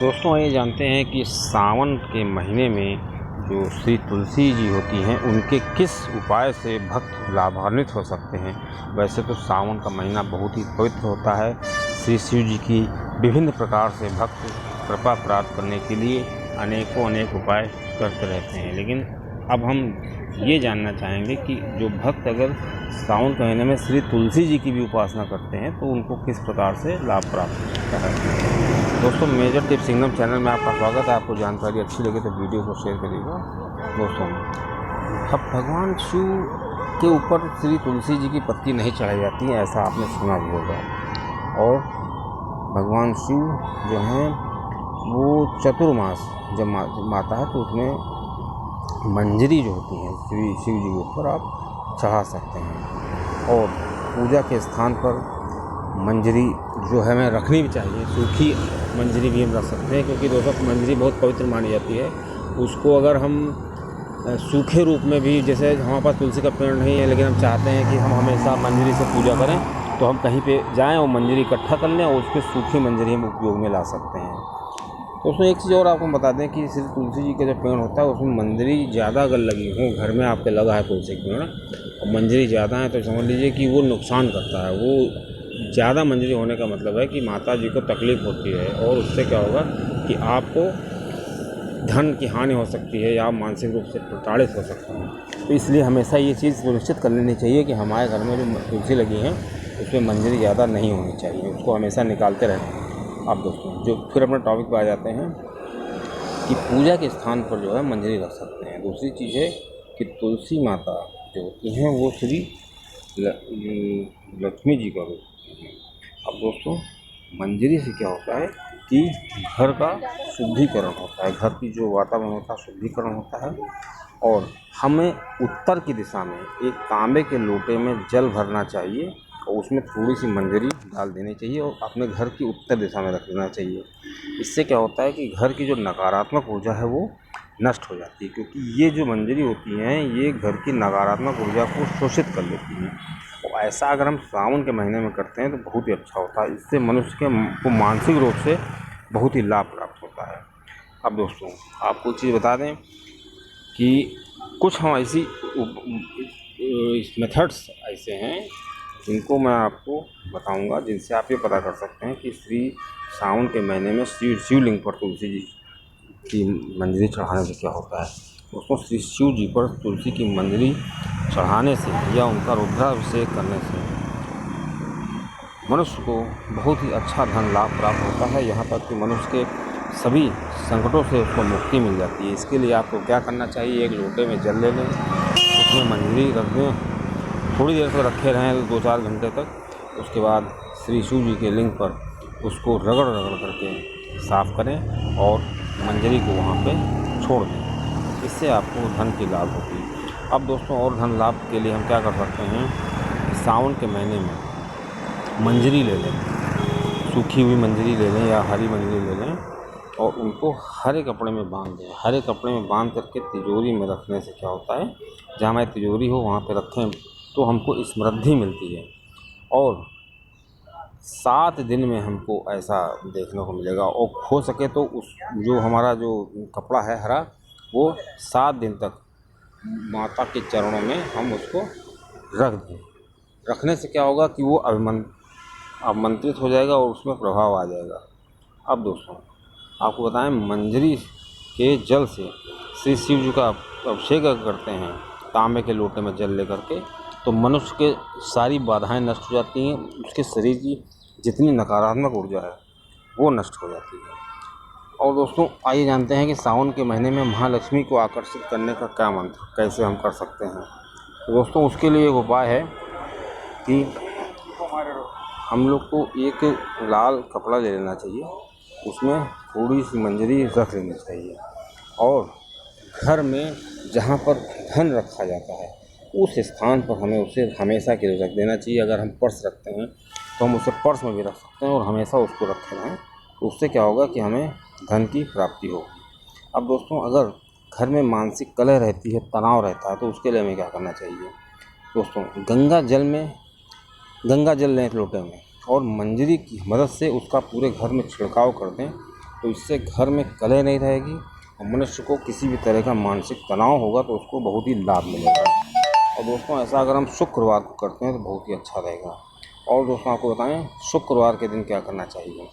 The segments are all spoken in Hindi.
दोस्तों ये जानते हैं कि सावन के महीने में जो श्री तुलसी जी होती हैं उनके किस उपाय से भक्त लाभान्वित हो सकते हैं। वैसे तो सावन का महीना बहुत ही पवित्र होता है। श्री शिव जी की विभिन्न प्रकार से भक्त कृपा प्राप्त करने के लिए अनेक उपाय करते रहते हैं, लेकिन अब हम ये जानना चाहेंगे कि जो भक्त अगर सावन के महीने में श्री तुलसी जी की भी उपासना करते हैं तो उनको किस प्रकार से लाभ प्राप्त हो सकता है। दोस्तों मेजर टिप्स सिंगम चैनल में आपका स्वागत है। आपको जानकारी अच्छी लगे तो वीडियो को शेयर करिएगा। दोस्तों अब भगवान शिव के ऊपर श्री तुलसी जी की पत्ती नहीं चढ़ाई जाती है, ऐसा आपने सुना भी होगा। और भगवान शिव जो हैं वो चतुर्मास जब माता है तो उसमें मंजरी जो होती है श्री शिव जी के ऊपर आप चढ़ा सकते हैं। और पूजा के स्थान पर मंजरी जो है हमें रखनी भी चाहिए। सूखी मंजरी भी हम रख सकते हैं, क्योंकि दोस्तों मंजरी बहुत पवित्र मानी जाती है। उसको अगर हम सूखे रूप में भी, जैसे हमारे पास तुलसी का पेड़ नहीं है लेकिन हम चाहते हैं कि हम हमेशा मंजरी से पूजा करें, तो हम कहीं पे जाएं और मंजरी इकट्ठा कर लें और उसके सूखी मंजरी हम उपयोग में ला सकते हैं। दोस्तों एक चीज़ और आपको बता दें कि श्री तुलसी जी का जो पेड़ होता है उसमें मंजरी ज़्यादा अगर लगी हो, घर में आपके लगा है तुलसी का पेड़ और मंजरी ज़्यादा है, तो समझ लीजिए कि वो नुकसान करता है। वो ज़्यादा मंजरी होने का मतलब है कि माता जी को तकलीफ़ होती है और उससे क्या होगा कि आपको धन की हानि हो सकती है या आप मानसिक रूप से प्रताड़ित हो सकते हैं। तो इसलिए हमेशा ये चीज़ सुनिश्चित कर लेनी चाहिए कि हमारे घर में जो तुलसी लगी हैं उसमें मंजरी ज़्यादा नहीं होनी चाहिए, उसको हमेशा निकालते रहना। अब दोस्तों जो फिर अपने टॉपिक पर आ जाते हैं कि पूजा के स्थान पर जो है मंजरी रख सकते हैं। दूसरी चीज़ है कि तुलसी माता जो होती हैं वो श्री लक्ष्मी जी का रूप होती हैं। अब दोस्तों मंजरी से क्या होता है कि घर का शुद्धिकरण होता है, घर की जो वातावरण होता है शुद्धिकरण होता है। और हमें उत्तर की दिशा में एक तांबे के लोटे में जल भरना चाहिए और उसमें थोड़ी सी मंजरी डाल देनी चाहिए और अपने घर की उत्तर दिशा में रख देना चाहिए। इससे क्या होता है कि घर की जो नकारात्मक ऊर्जा है वो नष्ट हो जाती है, क्योंकि ये जो मंजरी होती हैं ये घर की नकारात्मक ऊर्जा को शोषित कर लेती हैं। और ऐसा अगर हम सावन के महीने में करते हैं तो बहुत ही अच्छा होता है। इससे मनुष्य को मानसिक रूप से बहुत ही लाभ प्राप्त होता है। अब दोस्तों आपको चीज़ बता दें कि कुछ हम ऐसी मेथड्स ऐसे हैं जिनको मैं आपको बताऊंगा, जिनसे आप ये पता कर सकते हैं कि श्री सावन के महीने में शिवलिंग पर तुलसी जी की मंजरी चढ़ाने से क्या होता है। दोस्तों श्री शिव जी पर तुलसी की मंजरी चढ़ाने से या उनका रुद्राभिषेक करने से मनुष्य को बहुत ही अच्छा धन लाभ प्राप्त होता है। यहाँ तक कि मनुष्य के सभी संकटों से उसको मुक्ति मिल जाती है। इसके लिए आपको क्या करना चाहिए, एक लोटे में जल ले लें, उसमें मंजरी रख दें, थोड़ी देर तक रखे रहें 2-4 घंटे तक। उसके बाद श्री शिव जी के लिंग पर उसको रगड़ करके साफ़ करें और मंजरी को वहाँ पे छोड़ दें। इससे आपको धन की लाभ होगी। अब दोस्तों और धन लाभ के लिए हम क्या कर सकते हैं, सावन के महीने में मंजरी ले लें, सूखी हुई मंजरी ले लें या हरी मंजरी ले लें और उनको हरे कपड़े में बांध दें। हरे कपड़े में बांध करके तिजोरी में रखने से क्या होता है, जहाँ हमारी तिजोरी हो वहाँ पे रखें तो हमको समृद्धि मिलती है। और 7 दिन में हमको ऐसा देखने को मिलेगा। और हो सके तो उस जो हमारा जो कपड़ा है हरा, वो 7 दिन तक माता के चरणों में हम उसको रख दें। रखने से क्या होगा कि वो अवमंत्रित हो जाएगा और उसमें प्रभाव आ जाएगा। अब दोस्तों आपको बताएं, मंजरी के जल से श्री शिव जी का अभिषेक करते हैं तांबे के लोटे में जल लेकर के, तो मनुष्य के सारी बाधाएं नष्ट हो जाती हैं। उसके शरीर की जितनी नकारात्मक ऊर्जा है वो नष्ट हो जाती है। और दोस्तों आइए जानते हैं कि सावन के महीने में महालक्ष्मी को आकर्षित करने का क्या मंत्र कैसे हम कर सकते हैं। तो दोस्तों उसके लिए एक उपाय है कि हम लोग को एक लाल कपड़ा ले लेना चाहिए, उसमें थोड़ी सी मंजरी रख लेनी चाहिए और घर में जहाँ पर धन रखा जाता है उस स्थान पर हमें उसे हमेशा के लिए रख देना चाहिए। अगर हम पर्स रखते हैं तो हम उसे पर्स में भी रख सकते हैं और हमेशा उसको रखे रहें, तो उससे क्या होगा कि हमें धन की प्राप्ति होगी। अब दोस्तों अगर घर में मानसिक कलह रहती है, तनाव रहता है, तो उसके लिए हमें क्या करना चाहिए। दोस्तों गंगा जल लें एक लोटे में और मंजरी की मदद से उसका पूरे घर में छिड़काव कर दें तो इससे घर में कलह नहीं रहेगी और मनुष्य को किसी भी तरह का मानसिक तनाव होगा तो उसको बहुत ही लाभ मिलेगा। और दोस्तों ऐसा अगर हम शुक्रवार को करते हैं तो बहुत ही अच्छा रहेगा। और दोस्तों आपको बताएं शुक्रवार के दिन क्या करना चाहिए।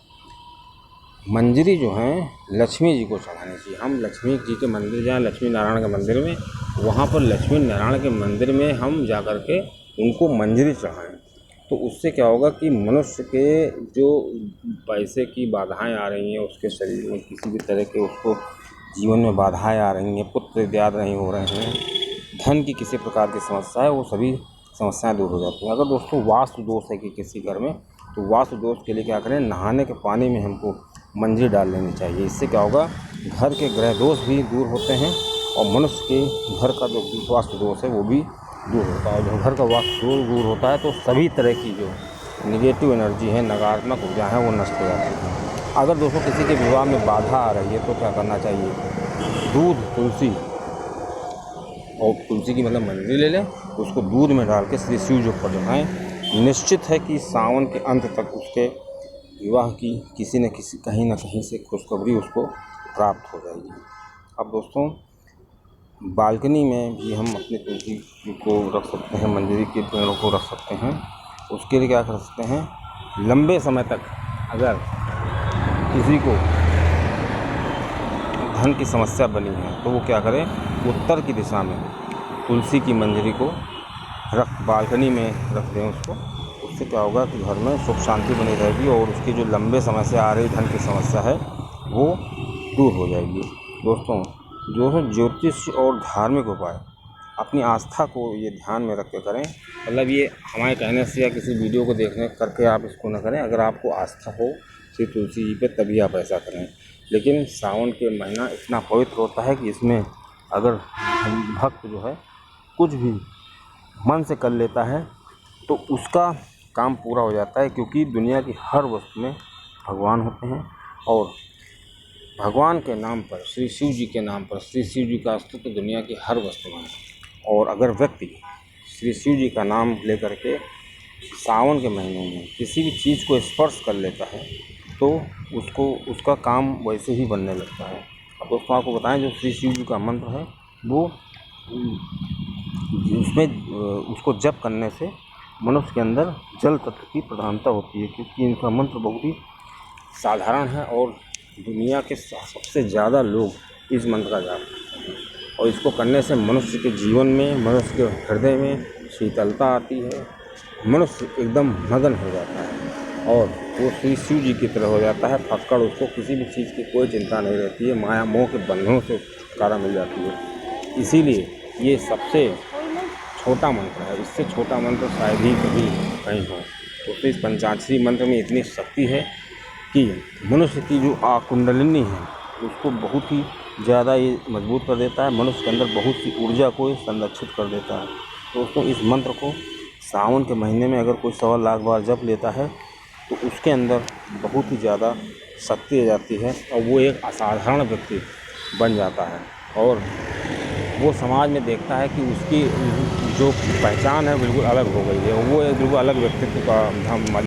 मंजरी जो है लक्ष्मी जी को चढ़ानी चाहिए। हम लक्ष्मी जी के मंदिर जाएँ, लक्ष्मी नारायण के मंदिर में, वहाँ पर लक्ष्मी नारायण के मंदिर में हम जा कर के उनको मंजरी चढ़ाएँ। तो उससे क्या होगा कि मनुष्य के जो पैसे की बाधाएं आ रही हैं, उसके शरीर में किसी भी तरह के उसको जीवन में बाधाएं आ रही हैं, पुत्र विद्यार नहीं हो रहे हैं, धन की किसी प्रकार की समस्या है, वो सभी समस्याएं दूर हो जाती हैं। अगर दोस्तों वास्तु दोष है कि किसी घर में, तो वास्तु दोष के लिए क्या करें, नहाने के पानी में हमको मंजरी डाल लेनी चाहिए। इससे क्या होगा, घर के ग्रह दोष भी दूर होते हैं और मनुष्य के घर का जो वास्तु दोष है वो भी दूर होता है। जब घर का वास्तु दूर होता है तो सभी तरह की जो नेगेटिव एनर्जी है, नकारात्मक ऊर्जा है, वो नष्ट हो जाती है। अगर दोस्तों किसी के विवाह में बाधा आ रही है तो क्या करना चाहिए, दूध, तुलसी और तुलसी की मतलब मंजरी ले लें, उसको दूध में डाल के श्री शिव जी को चढ़ाएं। निश्चित है कि सावन के अंत तक उसके विवाह की किसी न किसी कहीं ना कहीं से खुशखबरी उसको प्राप्त हो जाएगी। अब दोस्तों बालकनी में भी हम अपनी तुलसी को रख सकते हैं, मंजरी के पेड़ों को रख सकते हैं। उसके लिए क्या कर सकते हैं, लंबे समय तक अगर किसी को धन की समस्या बनी है तो वो क्या करें, उत्तर की दिशा में तुलसी की मंजरी को बालकनी में रख दें उसको। उससे क्या होगा कि घर में सुख शांति बनी रहेगी और उसकी जो लंबे समय से आ रही धन की समस्या है वो दूर हो जाएगी। दोस्तों ज्योतिष और धार्मिक उपाय अपनी आस्था को ये ध्यान में रख के करें। मतलब ये हमारे कहने से या किसी वीडियो को देखने करके आप इसको ना करें। अगर आपको आस्था हो श्री तुलसी जी पे तभी आप ऐसा करें। लेकिन सावन के महीना इतना पवित्र होता है कि इसमें अगर भक्त जो है कुछ भी मन से कर लेता है तो उसका काम पूरा हो जाता है, क्योंकि दुनिया की हर वस्तु में भगवान होते हैं और भगवान के नाम पर, श्री शिव जी के नाम पर, श्री शिव जी का अस्तित्व दुनिया की हर वस्तु में है। और अगर व्यक्ति श्री शिव जी का नाम लेकर के सावन के महीने में किसी भी चीज़ को स्पर्श कर लेता है तो उसका काम वैसे ही बनने लगता है। अब दोस्तों आपको बताएं, जो श्री शिव जी का मंत्र है वो उसको जप करने से मनुष्य के अंदर जल तत्व की प्रधानता होती है, क्योंकि इनका मंत्र बहुत ही साधारण है और दुनिया के सबसे ज़्यादा लोग इस मंत्र का जाप करते हैं। और इसको करने से मनुष्य के जीवन में, मनुष्य के हृदय में शीतलता आती है, मनुष्य एकदम मगन हो जाता है और वो श्री शिव जी की तरह हो जाता है। फक्कड़, उसको किसी भी चीज़ की कोई चिंता नहीं रहती है, माया मोह के बंधनों से छुटकारा मिल जाती है। इसीलिए ये सबसे छोटा मंत्र है, इससे छोटा मंत्र शायद ही कभी कहीं हो। तो इस पंचाक्षरी मंत्र में इतनी शक्ति है कि मनुष्य की जो कुंडलिनी है उसको बहुत ही ज़्यादा ये मजबूत कर देता है, मनुष्य के अंदर बहुत सी ऊर्जा को संरक्षित कर देता है। दोस्तों इस मंत्र को सावन के महीने में अगर कोई 1.25 लाख बार जप लेता है तो उसके अंदर बहुत ही ज़्यादा शक्ति आ जाती है और वो एक असाधारण व्यक्ति बन जाता है और वो समाज में देखता है कि उसकी जो पहचान है बिल्कुल अलग हो गई है, वो एक बिल्कुल अलग व्यक्तित्व का